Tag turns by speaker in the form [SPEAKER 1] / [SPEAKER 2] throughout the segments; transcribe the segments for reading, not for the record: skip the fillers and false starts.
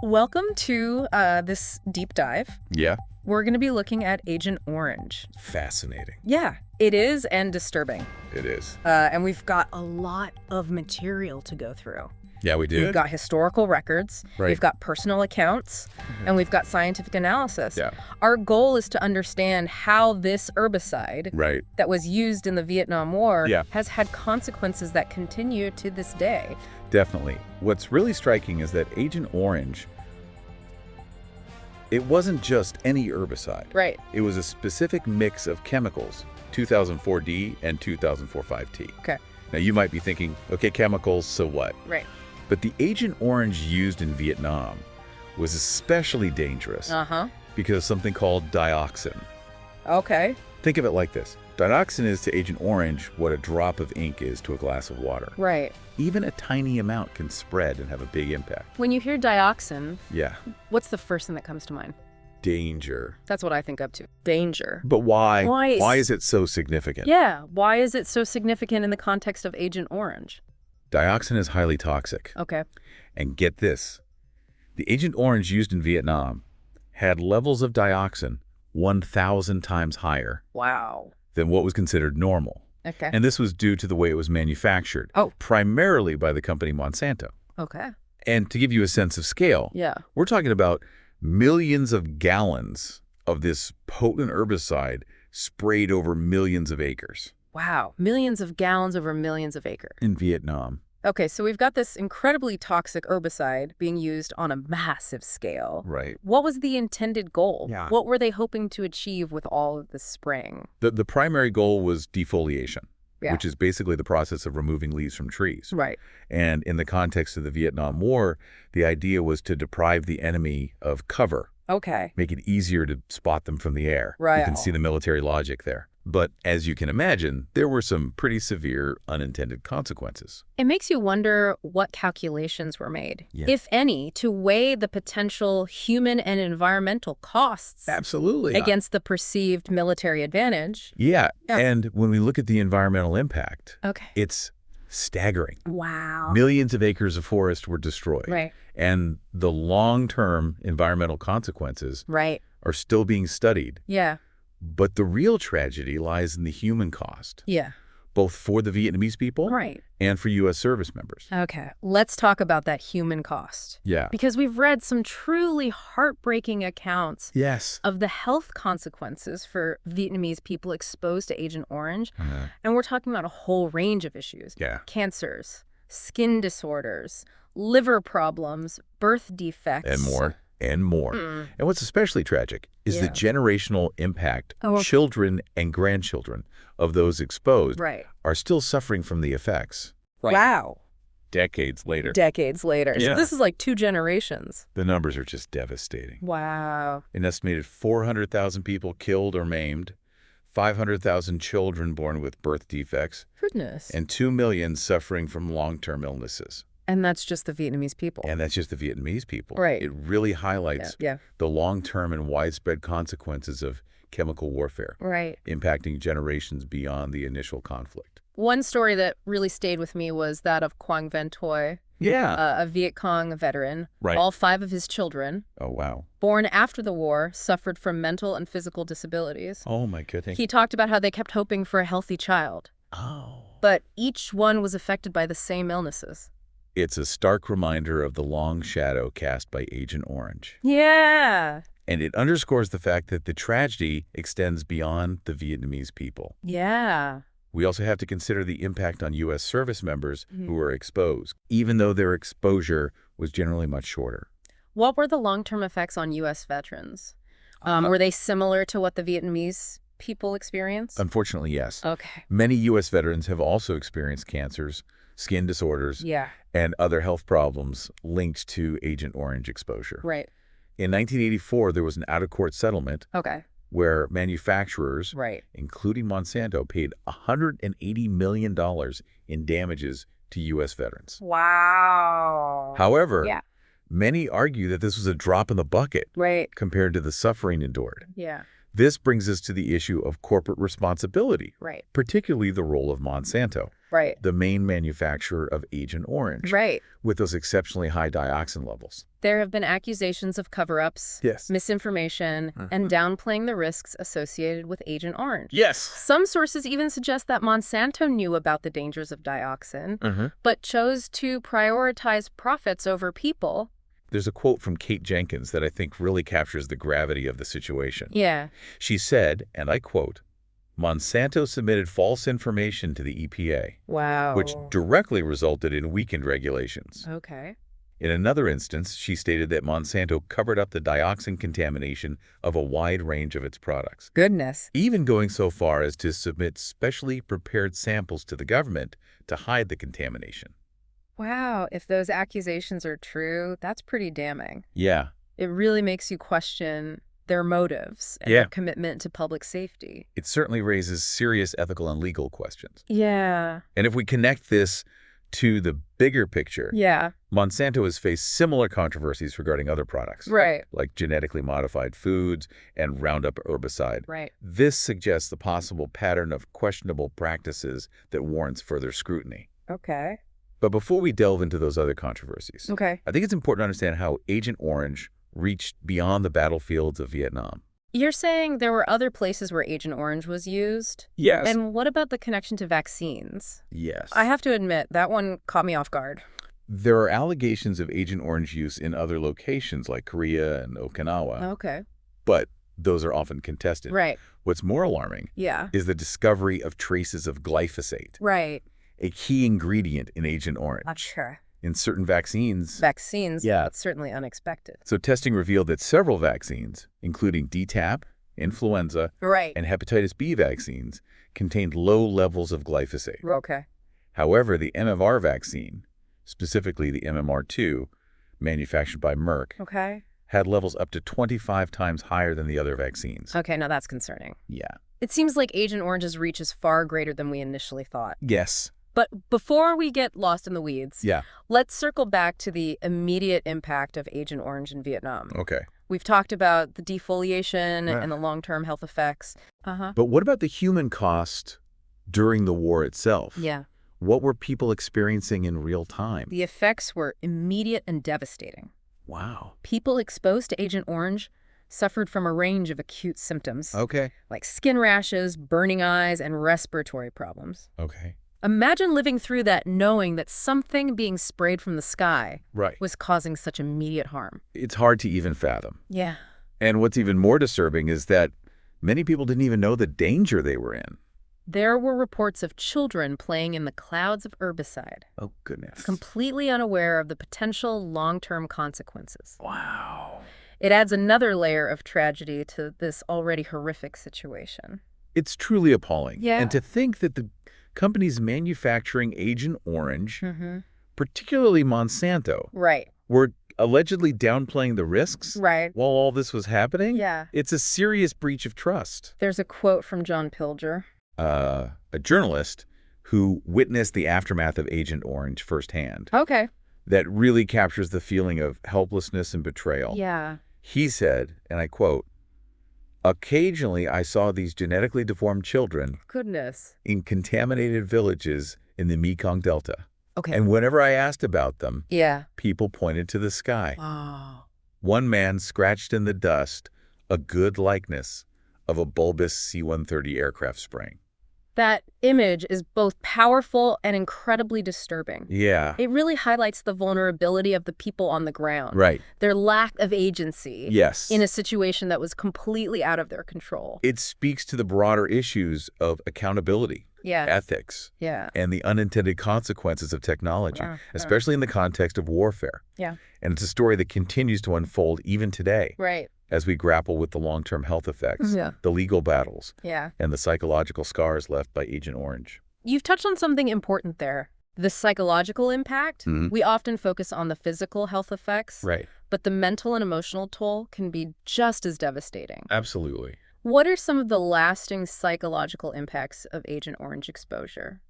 [SPEAKER 1] Welcome to this deep dive.
[SPEAKER 2] Yeah.
[SPEAKER 1] We're going to be looking at Agent Orange.
[SPEAKER 2] Fascinating.
[SPEAKER 1] Yeah, it is, and disturbing.
[SPEAKER 2] It is.
[SPEAKER 1] And we've got a lot of material to go through.
[SPEAKER 2] Yeah, we do.
[SPEAKER 1] We've got historical records,
[SPEAKER 2] Right.
[SPEAKER 1] we've got personal accounts, and we've got scientific analysis.
[SPEAKER 2] Yeah.
[SPEAKER 1] Our goal is to understand how this herbicide
[SPEAKER 2] Right.
[SPEAKER 1] that was used in the Vietnam War
[SPEAKER 2] Yeah.
[SPEAKER 1] has had consequences that continue to this day.
[SPEAKER 2] Definitely. What's really striking is that Agent Orange, it wasn't just any herbicide.
[SPEAKER 1] Right.
[SPEAKER 2] It was a specific mix of chemicals, 2004D and 2004-5T.
[SPEAKER 1] Okay.
[SPEAKER 2] Now, you might be thinking, okay, chemicals, so what?
[SPEAKER 1] Right.
[SPEAKER 2] But the Agent Orange used in Vietnam was especially dangerous because of something called dioxin.
[SPEAKER 1] Okay.
[SPEAKER 2] Think of it like this. Dioxin is to Agent Orange what a drop of ink is to a glass of water.
[SPEAKER 1] Right.
[SPEAKER 2] Even a tiny amount can spread and have a big impact.
[SPEAKER 1] When you hear dioxin,
[SPEAKER 2] Yeah.
[SPEAKER 1] what's the first thing that comes to mind?
[SPEAKER 2] Danger.
[SPEAKER 1] That's what I think up to. Danger.
[SPEAKER 2] But why?
[SPEAKER 1] Why?
[SPEAKER 2] Why is it so significant?
[SPEAKER 1] Yeah. Why is it so significant in the context of Agent Orange?
[SPEAKER 2] Dioxin is highly toxic.
[SPEAKER 1] Okay.
[SPEAKER 2] And get this. The Agent Orange used in Vietnam had levels of dioxin 1,000 times higher
[SPEAKER 1] Wow.
[SPEAKER 2] than what was considered normal.
[SPEAKER 1] Okay.
[SPEAKER 2] And this was due to the way it was manufactured, primarily by the company Monsanto.
[SPEAKER 1] Okay.
[SPEAKER 2] And to give you a sense of scale,
[SPEAKER 1] Yeah.
[SPEAKER 2] we're talking about millions of gallons of this potent herbicide sprayed over millions of acres
[SPEAKER 1] Wow. Millions of gallons over millions of acres.
[SPEAKER 2] in Vietnam.
[SPEAKER 1] Okay, so we've got this incredibly toxic herbicide being used on a massive scale.
[SPEAKER 2] Right.
[SPEAKER 1] What was the intended goal?
[SPEAKER 2] Yeah.
[SPEAKER 1] What were they hoping to achieve with all of this spraying?
[SPEAKER 2] The primary goal was defoliation,
[SPEAKER 1] Yeah.
[SPEAKER 2] which is basically the process of removing leaves from trees.
[SPEAKER 1] Right.
[SPEAKER 2] And in the context of the Vietnam War, the idea was to deprive the enemy of cover,
[SPEAKER 1] Okay.
[SPEAKER 2] make it easier to spot them from the air.
[SPEAKER 1] Right.
[SPEAKER 2] You can see the military logic there. But as you can imagine, there were some pretty severe unintended consequences.
[SPEAKER 1] It makes you wonder what calculations were made,
[SPEAKER 2] Yeah.
[SPEAKER 1] if any, to weigh the potential human and environmental costs
[SPEAKER 2] Absolutely.
[SPEAKER 1] against the perceived military advantage.
[SPEAKER 2] Yeah.
[SPEAKER 1] Yeah.
[SPEAKER 2] And when we look at the environmental impact,
[SPEAKER 1] Okay.
[SPEAKER 2] it's staggering.
[SPEAKER 1] Wow.
[SPEAKER 2] Millions of acres of forest were destroyed.
[SPEAKER 1] Right.
[SPEAKER 2] And the long-term environmental consequences
[SPEAKER 1] Right.
[SPEAKER 2] are still being studied.
[SPEAKER 1] Yeah.
[SPEAKER 2] But the real tragedy lies in the human cost,
[SPEAKER 1] Yeah.
[SPEAKER 2] both for the Vietnamese people
[SPEAKER 1] Right.
[SPEAKER 2] and for U.S. service members.
[SPEAKER 1] Okay. Let's talk about that human cost.
[SPEAKER 2] Yeah.
[SPEAKER 1] Because we've read some truly heartbreaking accounts
[SPEAKER 2] Yes.
[SPEAKER 1] of the health consequences for Vietnamese people exposed to Agent Orange.
[SPEAKER 2] Uh-huh.
[SPEAKER 1] And we're talking about a whole range of issues.
[SPEAKER 2] Yeah.
[SPEAKER 1] Cancers, skin disorders, liver problems, birth defects.
[SPEAKER 2] And more. And more.
[SPEAKER 1] Mm.
[SPEAKER 2] And what's especially tragic is the
[SPEAKER 1] Yeah.
[SPEAKER 2] generational impact.
[SPEAKER 1] Oh.
[SPEAKER 2] Children and grandchildren of those exposed
[SPEAKER 1] Right.
[SPEAKER 2] are still suffering from the effects.
[SPEAKER 1] Wow.
[SPEAKER 2] Decades later.
[SPEAKER 1] Decades later.
[SPEAKER 2] Yeah.
[SPEAKER 1] So this is like 2 generations.
[SPEAKER 2] The numbers are just devastating.
[SPEAKER 1] Wow.
[SPEAKER 2] An estimated 400,000 people killed or maimed, 500,000 children born with birth defects,
[SPEAKER 1] Goodness.
[SPEAKER 2] and 2 million suffering from long-term illnesses.
[SPEAKER 1] And that's just the Vietnamese people.
[SPEAKER 2] And that's just the Vietnamese people.
[SPEAKER 1] Right.
[SPEAKER 2] It really highlights
[SPEAKER 1] Yeah.
[SPEAKER 2] the long-term and widespread consequences of chemical warfare,
[SPEAKER 1] Right.
[SPEAKER 2] impacting generations beyond the initial conflict.
[SPEAKER 1] One story that really stayed with me was that of Quang Van Toi,
[SPEAKER 2] Yeah.
[SPEAKER 1] a Viet Cong veteran.
[SPEAKER 2] Right.
[SPEAKER 1] All 5 of his children,
[SPEAKER 2] Oh, wow.
[SPEAKER 1] born after the war, suffered from mental and physical disabilities.
[SPEAKER 2] Oh, my goodness.
[SPEAKER 1] He talked about how they kept hoping for a healthy child,
[SPEAKER 2] Oh.
[SPEAKER 1] but each one was affected by the same illnesses.
[SPEAKER 2] It's a stark reminder of the long shadow cast by Agent Orange.
[SPEAKER 1] Yeah.
[SPEAKER 2] And it underscores the fact that the tragedy extends beyond the Vietnamese people.
[SPEAKER 1] Yeah.
[SPEAKER 2] We also have to consider the impact on U.S. service members who were exposed, even though their exposure was generally much shorter.
[SPEAKER 1] What were the long-term effects on U.S. veterans? Were they similar to what the Vietnamese people experienced?
[SPEAKER 2] Unfortunately, yes.
[SPEAKER 1] Okay.
[SPEAKER 2] Many U.S. veterans have also experienced cancers, skin disorders,
[SPEAKER 1] Yeah.
[SPEAKER 2] and other health problems linked to Agent Orange exposure.
[SPEAKER 1] Right.
[SPEAKER 2] In 1984, there was an out-of-court settlement
[SPEAKER 1] Okay.
[SPEAKER 2] where manufacturers,
[SPEAKER 1] Right.
[SPEAKER 2] including Monsanto, paid $180 million in damages to U.S. veterans.
[SPEAKER 1] Wow.
[SPEAKER 2] However,
[SPEAKER 1] Yeah.
[SPEAKER 2] many argue that this was a drop in the bucket
[SPEAKER 1] Right.
[SPEAKER 2] compared to the suffering endured.
[SPEAKER 1] Yeah.
[SPEAKER 2] This brings us to the issue of corporate responsibility,
[SPEAKER 1] Right.
[SPEAKER 2] particularly the role of Monsanto,
[SPEAKER 1] Right.
[SPEAKER 2] the main manufacturer of Agent Orange,
[SPEAKER 1] Right.
[SPEAKER 2] with those exceptionally high dioxin levels.
[SPEAKER 1] There have been accusations of cover-ups,
[SPEAKER 2] Yes.
[SPEAKER 1] misinformation, and downplaying the risks associated with Agent Orange.
[SPEAKER 2] Yes.
[SPEAKER 1] Some sources even suggest that Monsanto knew about the dangers of dioxin, but chose to prioritize profits over people.
[SPEAKER 2] There's a quote from Kate Jenkins that I think really captures the gravity of the situation.
[SPEAKER 1] Yeah.
[SPEAKER 2] She said, and I quote, "Monsanto submitted false information to the EPA,
[SPEAKER 1] Wow.
[SPEAKER 2] which directly resulted in weakened regulations."
[SPEAKER 1] Okay.
[SPEAKER 2] In another instance, she stated that Monsanto covered up the dioxin contamination of a wide range of its products,
[SPEAKER 1] Goodness.
[SPEAKER 2] even going so far as to submit specially prepared samples to the government to hide the contamination.
[SPEAKER 1] Wow, if those accusations are true, that's pretty damning.
[SPEAKER 2] Yeah.
[SPEAKER 1] It really makes you question their motives and
[SPEAKER 2] Yeah.
[SPEAKER 1] their commitment to public safety.
[SPEAKER 2] It certainly raises serious ethical and legal questions.
[SPEAKER 1] Yeah.
[SPEAKER 2] And if we connect this to the bigger picture,
[SPEAKER 1] Yeah.
[SPEAKER 2] Monsanto has faced similar controversies regarding other products,
[SPEAKER 1] Right.
[SPEAKER 2] like genetically modified foods and Roundup herbicide.
[SPEAKER 1] Right.
[SPEAKER 2] This suggests the possible pattern of questionable practices that warrants further scrutiny.
[SPEAKER 1] Okay.
[SPEAKER 2] But before we delve into those other controversies,
[SPEAKER 1] Okay.
[SPEAKER 2] I think it's important to understand how Agent Orange reached beyond the battlefields of Vietnam.
[SPEAKER 1] You're saying there were other places where Agent Orange was used?
[SPEAKER 2] Yes.
[SPEAKER 1] And what about the connection to vaccines?
[SPEAKER 2] Yes.
[SPEAKER 1] I have to admit, that one caught me off guard.
[SPEAKER 2] There are allegations of Agent Orange use in other locations like Korea and Okinawa,
[SPEAKER 1] Okay.
[SPEAKER 2] but those are often contested.
[SPEAKER 1] Right.
[SPEAKER 2] What's more alarming
[SPEAKER 1] Yeah.
[SPEAKER 2] is the discovery of traces of glyphosate,
[SPEAKER 1] Right.
[SPEAKER 2] a key ingredient in Agent Orange,
[SPEAKER 1] Not sure.
[SPEAKER 2] in certain vaccines.
[SPEAKER 1] Vaccines?
[SPEAKER 2] Yeah.
[SPEAKER 1] That's certainly unexpected.
[SPEAKER 2] So testing revealed that several vaccines, including DTaP, influenza,
[SPEAKER 1] Right.
[SPEAKER 2] and hepatitis B vaccines, contained low levels of glyphosate.
[SPEAKER 1] Okay.
[SPEAKER 2] However, the MMR vaccine, specifically the MMR2, manufactured by Merck,
[SPEAKER 1] Okay.
[SPEAKER 2] had levels up to 25 times higher than the other vaccines.
[SPEAKER 1] Okay, now that's concerning.
[SPEAKER 2] Yeah.
[SPEAKER 1] It seems like Agent Orange's reach is far greater than we initially thought.
[SPEAKER 2] Yes.
[SPEAKER 1] But before we get lost in the weeds,
[SPEAKER 2] Yeah.
[SPEAKER 1] let's circle back to the immediate impact of Agent Orange in Vietnam.
[SPEAKER 2] Okay.
[SPEAKER 1] We've talked about the defoliation
[SPEAKER 2] Yeah.
[SPEAKER 1] and the long-term health effects.
[SPEAKER 2] But what about the human cost during the war itself?
[SPEAKER 1] Yeah.
[SPEAKER 2] What were people experiencing in real time?
[SPEAKER 1] The effects were immediate and devastating.
[SPEAKER 2] Wow.
[SPEAKER 1] People exposed to Agent Orange suffered from a range of acute symptoms,
[SPEAKER 2] Okay.
[SPEAKER 1] like skin rashes, burning eyes, and respiratory problems.
[SPEAKER 2] Okay.
[SPEAKER 1] Imagine living through that knowing that something being sprayed from the sky
[SPEAKER 2] Right.
[SPEAKER 1] was causing such immediate harm.
[SPEAKER 2] It's hard to even fathom.
[SPEAKER 1] Yeah.
[SPEAKER 2] And what's even more disturbing is that many people didn't even know the danger they were in.
[SPEAKER 1] There were reports of children playing in the clouds of herbicide,
[SPEAKER 2] Oh, goodness.
[SPEAKER 1] completely unaware of the potential long-term consequences.
[SPEAKER 2] Wow.
[SPEAKER 1] It adds another layer of tragedy to this already horrific situation.
[SPEAKER 2] It's truly appalling.
[SPEAKER 1] Yeah.
[SPEAKER 2] And to think that the companies manufacturing Agent Orange,
[SPEAKER 1] Mm-hmm.
[SPEAKER 2] particularly Monsanto,
[SPEAKER 1] Right.
[SPEAKER 2] were allegedly downplaying the risks
[SPEAKER 1] Right.
[SPEAKER 2] while all this was happening?
[SPEAKER 1] Yeah.
[SPEAKER 2] It's a serious breach of trust.
[SPEAKER 1] There's a quote from John Pilger.
[SPEAKER 2] A journalist who witnessed the aftermath of Agent Orange firsthand
[SPEAKER 1] Okay.
[SPEAKER 2] that really captures the feeling of helplessness and betrayal.
[SPEAKER 1] Yeah.
[SPEAKER 2] He said, and I quote, "Occasionally I saw these genetically deformed children
[SPEAKER 1] Goodness.
[SPEAKER 2] in contaminated villages in the Mekong Delta.
[SPEAKER 1] Okay.
[SPEAKER 2] And whenever I asked about them,
[SPEAKER 1] Yeah.
[SPEAKER 2] people pointed to the sky.
[SPEAKER 1] Oh.
[SPEAKER 2] One man scratched in the dust a good likeness of a bulbous C-130 aircraft spraying."
[SPEAKER 1] That image is both powerful and incredibly disturbing.
[SPEAKER 2] Yeah.
[SPEAKER 1] It really highlights the vulnerability of the people on the ground.
[SPEAKER 2] Right.
[SPEAKER 1] Their lack of agency
[SPEAKER 2] Yes.
[SPEAKER 1] in a situation that was completely out of their control.
[SPEAKER 2] It speaks to the broader issues of accountability,
[SPEAKER 1] Yeah.
[SPEAKER 2] ethics,
[SPEAKER 1] Yeah.
[SPEAKER 2] and the unintended consequences of technology,
[SPEAKER 1] Yeah.
[SPEAKER 2] especially in the context of warfare.
[SPEAKER 1] Yeah.
[SPEAKER 2] And it's a story that continues to unfold even today
[SPEAKER 1] Right.
[SPEAKER 2] as we grapple with the long-term health effects,
[SPEAKER 1] Yeah.
[SPEAKER 2] the legal battles,
[SPEAKER 1] Yeah.
[SPEAKER 2] and the psychological scars left by Agent Orange.
[SPEAKER 1] You've touched on something important there. The psychological impact.
[SPEAKER 2] Mhm.
[SPEAKER 1] We often focus on the physical health effects,
[SPEAKER 2] Right.
[SPEAKER 1] but the mental and emotional toll can be just as devastating.
[SPEAKER 2] Absolutely.
[SPEAKER 1] What are some of the lasting psychological impacts of Agent Orange exposure?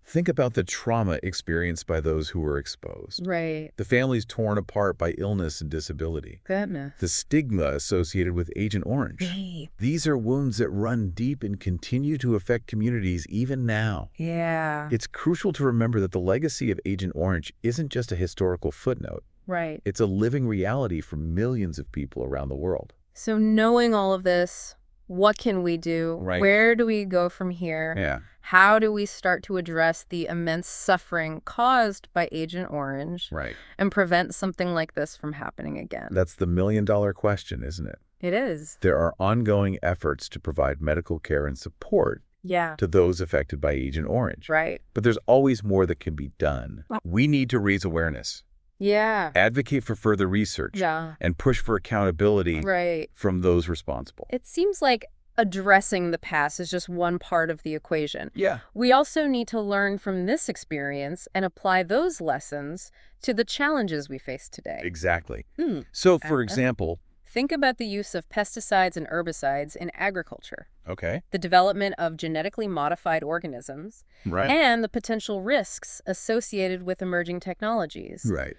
[SPEAKER 2] Think about the trauma experienced by those who were exposed.
[SPEAKER 1] Right.
[SPEAKER 2] The families torn apart by illness and disability.
[SPEAKER 1] Goodness.
[SPEAKER 2] The stigma associated with Agent Orange.
[SPEAKER 1] Right.
[SPEAKER 2] These are wounds that run deep and continue to affect communities even now.
[SPEAKER 1] Yeah.
[SPEAKER 2] It's crucial to remember that the legacy of Agent Orange isn't just a historical footnote.
[SPEAKER 1] Right.
[SPEAKER 2] It's a living reality for millions of people around the world.
[SPEAKER 1] So knowing all of this, what can we do?
[SPEAKER 2] Right.
[SPEAKER 1] Where do we go from here?
[SPEAKER 2] Yeah.
[SPEAKER 1] How do we start to address the immense suffering caused by Agent Orange
[SPEAKER 2] Right.
[SPEAKER 1] and prevent something like this from happening again?
[SPEAKER 2] That's the million-dollar question, isn't it?
[SPEAKER 1] It is.
[SPEAKER 2] There are ongoing efforts to provide medical care and support
[SPEAKER 1] Yeah.
[SPEAKER 2] to those affected by Agent Orange.
[SPEAKER 1] Right.
[SPEAKER 2] But there's always more that can be done. We need to raise awareness,
[SPEAKER 1] Yeah.
[SPEAKER 2] advocate for further research,
[SPEAKER 1] Yeah.
[SPEAKER 2] and push for accountability
[SPEAKER 1] Right.
[SPEAKER 2] from those responsible.
[SPEAKER 1] It seems like addressing the past is just one part of the equation.
[SPEAKER 2] Yeah.
[SPEAKER 1] We also need to learn from this experience and apply those lessons to the challenges we face today.
[SPEAKER 2] Exactly. So, for
[SPEAKER 1] Uh-huh.
[SPEAKER 2] example,
[SPEAKER 1] Think about the use of pesticides and herbicides in agriculture,
[SPEAKER 2] okay,
[SPEAKER 1] the development of genetically modified organisms,
[SPEAKER 2] right,
[SPEAKER 1] and the potential risks associated with emerging technologies.
[SPEAKER 2] right,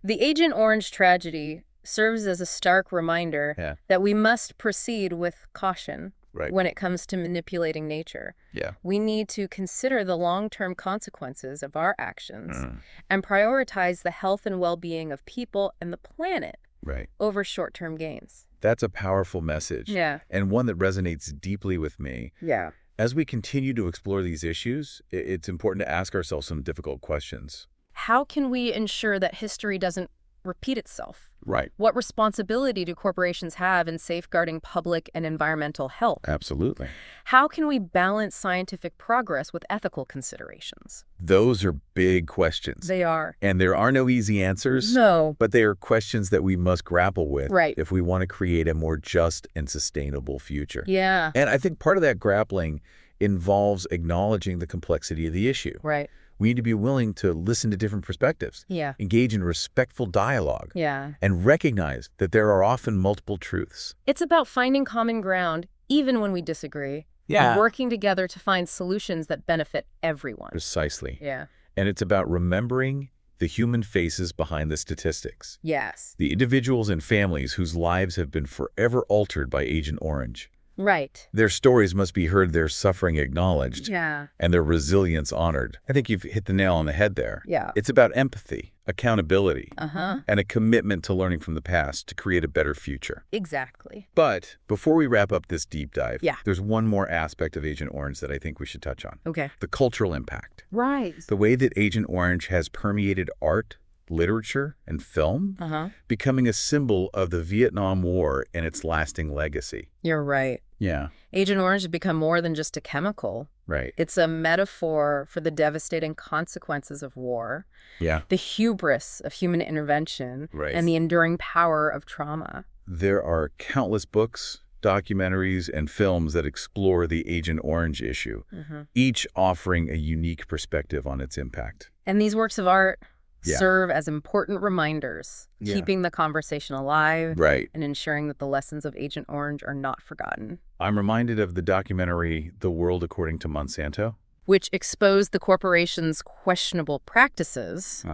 [SPEAKER 1] The Agent Orange tragedy serves as a stark reminder
[SPEAKER 2] yeah,
[SPEAKER 1] that we must proceed with caution
[SPEAKER 2] right,
[SPEAKER 1] when it comes to manipulating nature.
[SPEAKER 2] yeah,
[SPEAKER 1] We need to consider the long-term consequences of our actions and prioritize the health and well-being of people and the planet
[SPEAKER 2] right.
[SPEAKER 1] over short-term gains.
[SPEAKER 2] That's a powerful message.
[SPEAKER 1] Yeah.
[SPEAKER 2] And one that resonates deeply with me.
[SPEAKER 1] Yeah.
[SPEAKER 2] As we continue to explore these issues, it's important to ask ourselves some difficult questions.
[SPEAKER 1] How can we ensure that history doesn't repeat itself?
[SPEAKER 2] Right.
[SPEAKER 1] What responsibility do corporations have in safeguarding public and environmental health?
[SPEAKER 2] Absolutely.
[SPEAKER 1] How can we balance scientific progress with ethical considerations?
[SPEAKER 2] Those are big questions.
[SPEAKER 1] They are.
[SPEAKER 2] And there are no easy answers.
[SPEAKER 1] No.
[SPEAKER 2] But they are questions that we must grapple with
[SPEAKER 1] Right.
[SPEAKER 2] if we want to create a more just and sustainable future.
[SPEAKER 1] Yeah.
[SPEAKER 2] And I think part of that grappling involves acknowledging the complexity of the issue.
[SPEAKER 1] Right.
[SPEAKER 2] We need to be willing to listen to different perspectives,
[SPEAKER 1] Yeah.
[SPEAKER 2] engage in respectful dialogue,
[SPEAKER 1] Yeah.
[SPEAKER 2] and recognize that there are often multiple truths.
[SPEAKER 1] It's about finding common ground, even when we disagree. And working together to find solutions that benefit everyone.
[SPEAKER 2] Precisely.
[SPEAKER 1] Yeah.
[SPEAKER 2] And it's about remembering the human faces behind the statistics,
[SPEAKER 1] Yes.
[SPEAKER 2] the individuals and families whose lives have been forever altered by Agent Orange.
[SPEAKER 1] Right.
[SPEAKER 2] Their stories must be heard, their suffering acknowledged,
[SPEAKER 1] Yeah.
[SPEAKER 2] and their resilience honored. I think you've hit the nail on the head there.
[SPEAKER 1] Yeah.
[SPEAKER 2] It's about empathy, accountability,
[SPEAKER 1] Uh-huh.
[SPEAKER 2] and a commitment to learning from the past to create a better future.
[SPEAKER 1] Exactly.
[SPEAKER 2] But before we wrap up this deep dive,
[SPEAKER 1] Yeah.
[SPEAKER 2] there's one more aspect of Agent Orange that I think we should touch on.
[SPEAKER 1] Okay.
[SPEAKER 2] The cultural impact.
[SPEAKER 1] Right.
[SPEAKER 2] The way that Agent Orange has permeated art, literature, and film,
[SPEAKER 1] Uh-huh.
[SPEAKER 2] becoming a symbol of the Vietnam War and its lasting legacy.
[SPEAKER 1] You're right.
[SPEAKER 2] Yeah,
[SPEAKER 1] Agent Orange has become more than just a chemical.
[SPEAKER 2] right.
[SPEAKER 1] It's a metaphor for the devastating consequences of war,
[SPEAKER 2] Yeah.
[SPEAKER 1] the hubris of human intervention,
[SPEAKER 2] Right.
[SPEAKER 1] and the enduring power of trauma.
[SPEAKER 2] There are countless books, documentaries, and films that explore the Agent Orange issue, each offering a unique perspective on its impact.
[SPEAKER 1] And these works of art
[SPEAKER 2] Yeah.
[SPEAKER 1] serve as important reminders,
[SPEAKER 2] Yeah.
[SPEAKER 1] keeping the conversation alive
[SPEAKER 2] Right.
[SPEAKER 1] and ensuring that the lessons of Agent Orange are not forgotten,
[SPEAKER 2] I'm reminded of the documentary The World According to Monsanto.
[SPEAKER 1] which exposed the corporation's questionable practices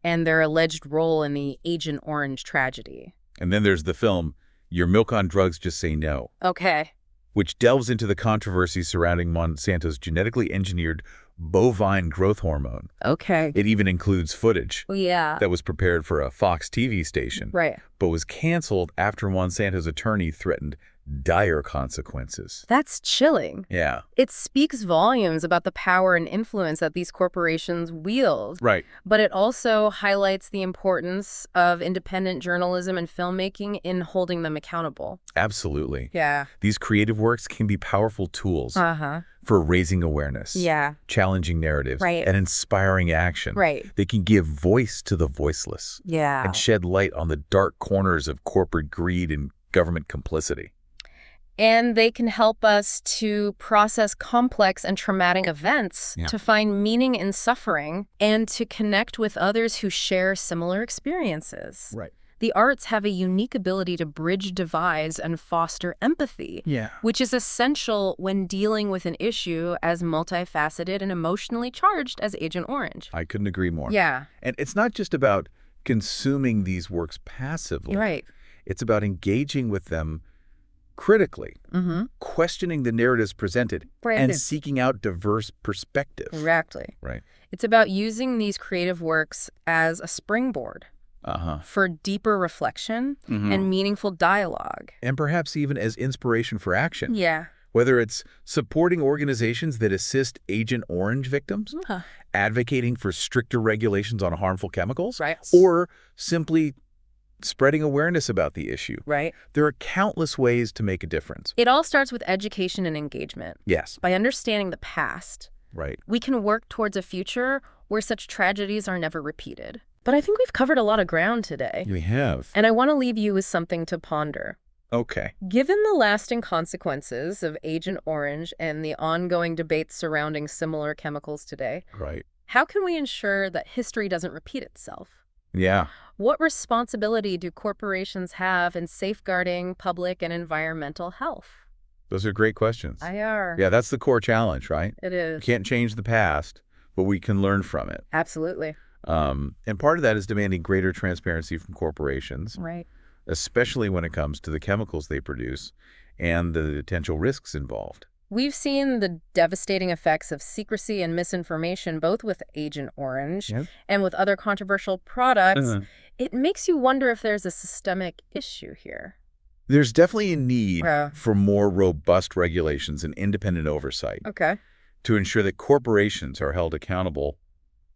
[SPEAKER 1] and their alleged role in the Agent Orange tragedy.
[SPEAKER 2] And then there's the film Your Milk on Drugs Just Say No,
[SPEAKER 1] Okay.
[SPEAKER 2] which delves into the controversy surrounding Monsanto's genetically engineered bovine growth hormone.
[SPEAKER 1] Okay.
[SPEAKER 2] It even includes footage
[SPEAKER 1] Yeah.
[SPEAKER 2] that was prepared for a Fox TV station,
[SPEAKER 1] Right.
[SPEAKER 2] but was canceled after Monsanto's attorney threatened dire consequences.
[SPEAKER 1] That's chilling.
[SPEAKER 2] Yeah.
[SPEAKER 1] It speaks volumes about the power and influence that these corporations wield.
[SPEAKER 2] Right.
[SPEAKER 1] But it also highlights the importance of independent journalism and filmmaking in holding them accountable.
[SPEAKER 2] Absolutely.
[SPEAKER 1] Yeah.
[SPEAKER 2] These creative works can be powerful tools
[SPEAKER 1] Uh-huh.
[SPEAKER 2] for raising awareness,
[SPEAKER 1] Yeah.
[SPEAKER 2] challenging narratives,
[SPEAKER 1] Right.
[SPEAKER 2] and inspiring action.
[SPEAKER 1] Right.
[SPEAKER 2] They can give voice to the voiceless
[SPEAKER 1] Yeah.
[SPEAKER 2] and shed light on the dark corners of corporate greed and government complicity.
[SPEAKER 1] And they can help us to process complex and traumatic events, to find meaning in suffering, and to connect with others who share similar experiences.
[SPEAKER 2] Right.
[SPEAKER 1] The arts have a unique ability to bridge divides and foster empathy,
[SPEAKER 2] Yeah.
[SPEAKER 1] which is essential when dealing with an issue as multifaceted and emotionally charged as Agent Orange.
[SPEAKER 2] I couldn't agree more.
[SPEAKER 1] Yeah.
[SPEAKER 2] And it's not just about consuming these works passively.
[SPEAKER 1] Right.
[SPEAKER 2] It's about engaging with them critically,
[SPEAKER 1] Mm-hmm.
[SPEAKER 2] questioning the narratives presented,
[SPEAKER 1] Right.
[SPEAKER 2] and seeking out diverse perspectives.
[SPEAKER 1] Exactly.
[SPEAKER 2] Right.
[SPEAKER 1] It's about using these creative works as a springboard for deeper reflection and meaningful dialogue.
[SPEAKER 2] And perhaps even as inspiration for action.
[SPEAKER 1] Yeah.
[SPEAKER 2] Whether it's supporting organizations that assist Agent Orange victims, advocating for stricter regulations on harmful chemicals,
[SPEAKER 1] Right.
[SPEAKER 2] or simply spreading awareness about the issue.
[SPEAKER 1] Right.
[SPEAKER 2] There are countless ways to make a difference.
[SPEAKER 1] It all starts with education and engagement.
[SPEAKER 2] Yes.
[SPEAKER 1] By understanding the past,
[SPEAKER 2] Right.
[SPEAKER 1] we can work towards a future where such tragedies are never repeated. But I think we've covered a lot of ground today.
[SPEAKER 2] We have.
[SPEAKER 1] And I want to leave you with something to ponder.
[SPEAKER 2] Okay.
[SPEAKER 1] Given the lasting consequences of Agent Orange and the ongoing debates surrounding similar chemicals today,
[SPEAKER 2] Right.
[SPEAKER 1] how can we ensure that history doesn't repeat itself?
[SPEAKER 2] Yeah.
[SPEAKER 1] What responsibility do corporations have in safeguarding public and environmental health?
[SPEAKER 2] Those are great questions.
[SPEAKER 1] Yeah,
[SPEAKER 2] that's the core challenge, right?
[SPEAKER 1] it
[SPEAKER 2] We
[SPEAKER 1] is.
[SPEAKER 2] can't change the past, but we can learn from it.
[SPEAKER 1] Absolutely.
[SPEAKER 2] And part of that is demanding greater transparency from corporations,
[SPEAKER 1] Right.
[SPEAKER 2] especially when it comes to the chemicals they produce and the potential risks involved.
[SPEAKER 1] We've seen the devastating effects of secrecy and misinformation, both with Agent Orange
[SPEAKER 2] Yep.
[SPEAKER 1] and with other controversial products.
[SPEAKER 2] Uh-huh.
[SPEAKER 1] It makes you wonder if there's a systemic issue here.
[SPEAKER 2] There's definitely a need
[SPEAKER 1] Yeah.
[SPEAKER 2] for more robust regulations and independent oversight
[SPEAKER 1] Okay.
[SPEAKER 2] to ensure that corporations are held accountable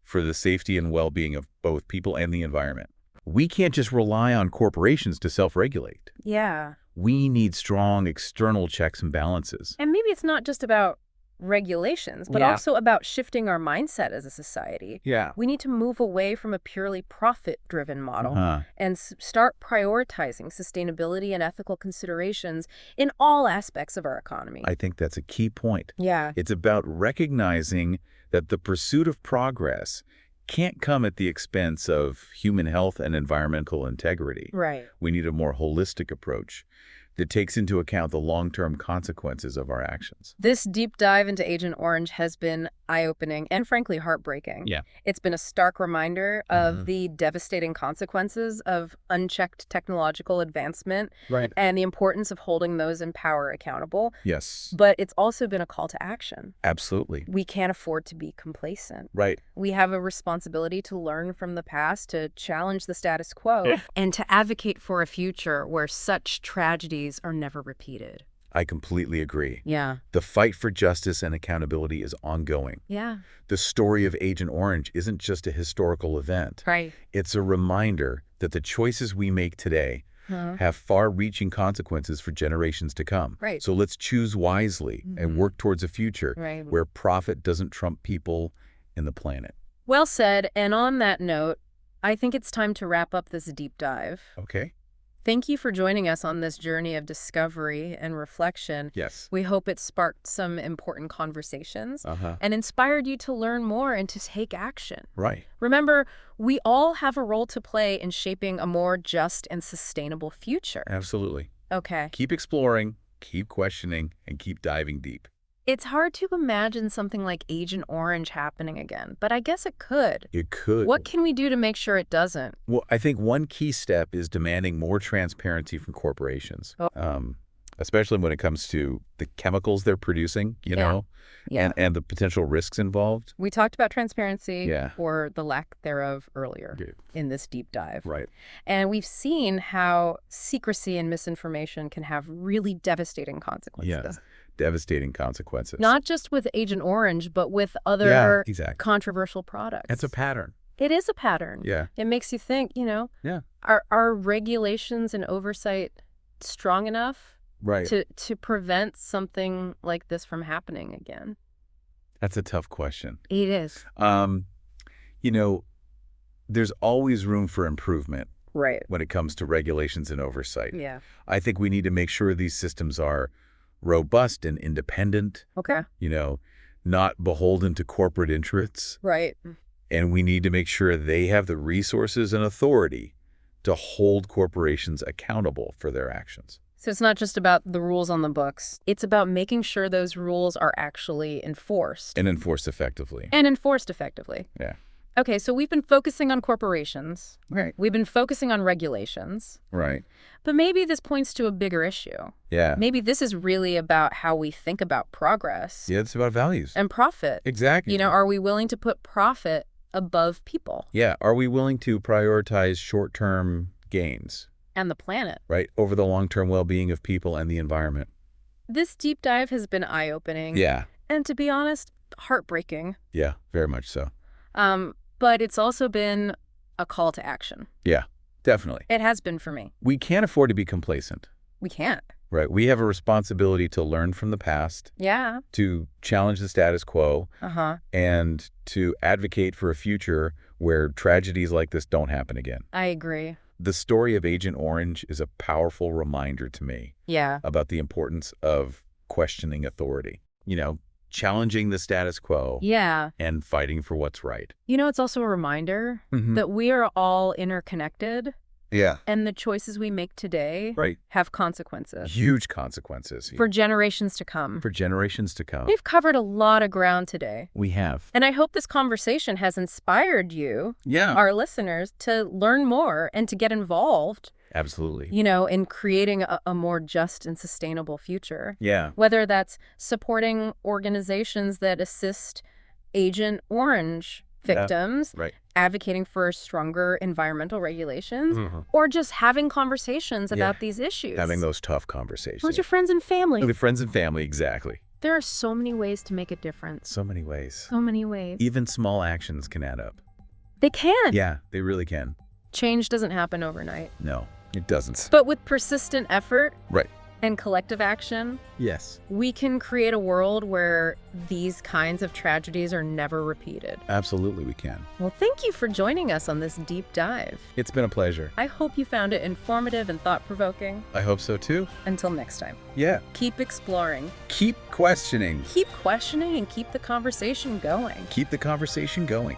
[SPEAKER 2] for the safety and well-being of both people and the environment. We can't just rely on corporations to self-regulate.
[SPEAKER 1] Yeah.
[SPEAKER 2] We need strong external checks and balances.
[SPEAKER 1] And maybe it's not just about regulations, but
[SPEAKER 2] Yeah.
[SPEAKER 1] also about shifting our mindset as a society.
[SPEAKER 2] Yeah.
[SPEAKER 1] We need to move away from a purely profit-driven model
[SPEAKER 2] Uh-huh.
[SPEAKER 1] and start prioritizing sustainability and ethical considerations in all aspects of our economy.
[SPEAKER 2] I think that's a key point.
[SPEAKER 1] Yeah.
[SPEAKER 2] It's about recognizing that the pursuit of progress can't come at the expense of human health and environmental integrity.
[SPEAKER 1] Right.
[SPEAKER 2] We need a more holistic approach that takes into account the long-term consequences of our actions.
[SPEAKER 1] This deep dive into Agent Orange has been eye-opening and frankly heartbreaking.
[SPEAKER 2] Yeah.
[SPEAKER 1] It's been a stark reminder of the devastating consequences of unchecked technological advancement
[SPEAKER 2] Right.
[SPEAKER 1] and the importance of holding those in power accountable.
[SPEAKER 2] Yes.
[SPEAKER 1] But it's also been a call to action.
[SPEAKER 2] Absolutely.
[SPEAKER 1] We can't afford to be complacent.
[SPEAKER 2] Right.
[SPEAKER 1] We have a responsibility to learn from the past, to challenge the status quo, and to advocate for a future where such tragedies are never repeated.
[SPEAKER 2] I completely agree.
[SPEAKER 1] Yeah.
[SPEAKER 2] The fight for justice and accountability is ongoing.
[SPEAKER 1] Yeah.
[SPEAKER 2] The story of Agent Orange isn't just a historical event.
[SPEAKER 1] Right.
[SPEAKER 2] It's a reminder that the choices we make today have far-reaching consequences for generations to come.
[SPEAKER 1] Right.
[SPEAKER 2] So let's choose wisely and work towards a future
[SPEAKER 1] Right.
[SPEAKER 2] where profit doesn't trump people and the planet.
[SPEAKER 1] Well said. And on that note, I think it's time to wrap up this deep dive.
[SPEAKER 2] Okay?
[SPEAKER 1] Thank you for joining us on this journey of discovery and reflection.
[SPEAKER 2] Yes.
[SPEAKER 1] We hope it sparked some important conversations
[SPEAKER 2] Uh-huh.
[SPEAKER 1] and inspired you to learn more and to take action.
[SPEAKER 2] Right.
[SPEAKER 1] Remember, we all have a role to play in shaping a more just and sustainable future.
[SPEAKER 2] Absolutely.
[SPEAKER 1] Okay.
[SPEAKER 2] Keep exploring, keep questioning, and keep diving deep.
[SPEAKER 1] It's hard to imagine something like Agent Orange happening again, but I guess it could.
[SPEAKER 2] It could.
[SPEAKER 1] What can we do to make sure it doesn't?
[SPEAKER 2] Well, I think one key step is demanding more transparency from corporations, especially when it comes to the chemicals they're producing, you know, and the potential risks involved.
[SPEAKER 1] We talked about transparency
[SPEAKER 2] Yeah.
[SPEAKER 1] or the lack thereof earlier
[SPEAKER 2] Good.
[SPEAKER 1] in this deep dive.
[SPEAKER 2] Right.
[SPEAKER 1] And we've seen how secrecy and misinformation can have really devastating consequences.
[SPEAKER 2] Yeah. Devastating consequences.
[SPEAKER 1] Not just with Agent Orange, but with other
[SPEAKER 2] Yeah, exactly.
[SPEAKER 1] controversial products.
[SPEAKER 2] It's a pattern.
[SPEAKER 1] It is a pattern.
[SPEAKER 2] Yeah.
[SPEAKER 1] It makes you think,
[SPEAKER 2] Yeah.
[SPEAKER 1] are regulations and oversight strong enough
[SPEAKER 2] Right.
[SPEAKER 1] to prevent something like this from happening again?
[SPEAKER 2] That's a tough question.
[SPEAKER 1] It is.
[SPEAKER 2] There's always room for improvement
[SPEAKER 1] Right.
[SPEAKER 2] when it comes to regulations and oversight.
[SPEAKER 1] Yeah.
[SPEAKER 2] I think we need to make sure these systems are robust and independent,
[SPEAKER 1] Okay.
[SPEAKER 2] not beholden to corporate interests.
[SPEAKER 1] Right.
[SPEAKER 2] And we need to make sure they have the resources and authority to hold corporations accountable for their actions.
[SPEAKER 1] So it's not just about the rules on the books. It's about making sure those rules are actually enforced.
[SPEAKER 2] And enforced effectively.
[SPEAKER 1] And enforced effectively.
[SPEAKER 2] Yeah.
[SPEAKER 1] Okay, so we've been focusing on corporations.
[SPEAKER 2] Right.
[SPEAKER 1] We've been focusing on regulations.
[SPEAKER 2] Right.
[SPEAKER 1] But maybe this points to a bigger issue.
[SPEAKER 2] Yeah.
[SPEAKER 1] Maybe this is really about how we think about progress.
[SPEAKER 2] Yeah, it's about values.
[SPEAKER 1] And profit.
[SPEAKER 2] Exactly.
[SPEAKER 1] You know, are we willing to put profit above people?
[SPEAKER 2] Yeah. Are we willing to prioritize short-term gains?
[SPEAKER 1] And the planet.
[SPEAKER 2] Right. Over the long-term well-being of people and the environment.
[SPEAKER 1] This deep dive has been eye-opening.
[SPEAKER 2] Yeah.
[SPEAKER 1] And to be honest, heartbreaking.
[SPEAKER 2] Yeah, very much so.
[SPEAKER 1] But it's also been a call to action.
[SPEAKER 2] Yeah, definitely.
[SPEAKER 1] It has been for me.
[SPEAKER 2] We can't afford to be complacent.
[SPEAKER 1] We can't.
[SPEAKER 2] Right. We have a responsibility to learn from the past.
[SPEAKER 1] Yeah.
[SPEAKER 2] To challenge the status quo.
[SPEAKER 1] Uh-huh.
[SPEAKER 2] And to advocate for a future where tragedies like this don't happen again.
[SPEAKER 1] I agree.
[SPEAKER 2] The story of Agent Orange is a powerful reminder to me.
[SPEAKER 1] Yeah.
[SPEAKER 2] About the importance of questioning authority. You know, challenging the status quo.
[SPEAKER 1] Yeah.
[SPEAKER 2] And fighting for what's right.
[SPEAKER 1] You know, it's also a reminder that we are all interconnected.
[SPEAKER 2] Yeah.
[SPEAKER 1] And the choices we make today have consequences.
[SPEAKER 2] Huge consequences.
[SPEAKER 1] For generations to come.
[SPEAKER 2] For generations to come.
[SPEAKER 1] We've covered a lot of ground today.
[SPEAKER 2] We have.
[SPEAKER 1] And I hope this conversation has inspired you, our listeners, to learn more and to get involved.
[SPEAKER 2] Absolutely.
[SPEAKER 1] You know, in creating a more just and sustainable future.
[SPEAKER 2] Yeah.
[SPEAKER 1] Whether that's supporting organizations that assist Agent Orange victims, advocating for stronger environmental regulations, or just having conversations about these issues.
[SPEAKER 2] Having those tough conversations.
[SPEAKER 1] With your friends and family.
[SPEAKER 2] With friends and family, exactly.
[SPEAKER 1] There are so many ways to make a difference.
[SPEAKER 2] So many ways.
[SPEAKER 1] So many ways.
[SPEAKER 2] Even small actions can add up.
[SPEAKER 1] They can.
[SPEAKER 2] Yeah, they really can.
[SPEAKER 1] Change doesn't happen overnight.
[SPEAKER 2] No, it doesn't.
[SPEAKER 1] But with persistent effort.
[SPEAKER 2] Right.
[SPEAKER 1] And collective action,
[SPEAKER 2] yes,
[SPEAKER 1] we can create a world where these kinds of tragedies are never repeated.
[SPEAKER 2] Absolutely, we can.
[SPEAKER 1] Well, thank you for joining us on this deep dive.
[SPEAKER 2] It's been a pleasure.
[SPEAKER 1] I hope you found it informative and thought-provoking.
[SPEAKER 2] I hope so, too.
[SPEAKER 1] Until next time.
[SPEAKER 2] Yeah.
[SPEAKER 1] Keep exploring.
[SPEAKER 2] Keep questioning.
[SPEAKER 1] Keep questioning and keep the conversation going.
[SPEAKER 2] Keep the conversation going.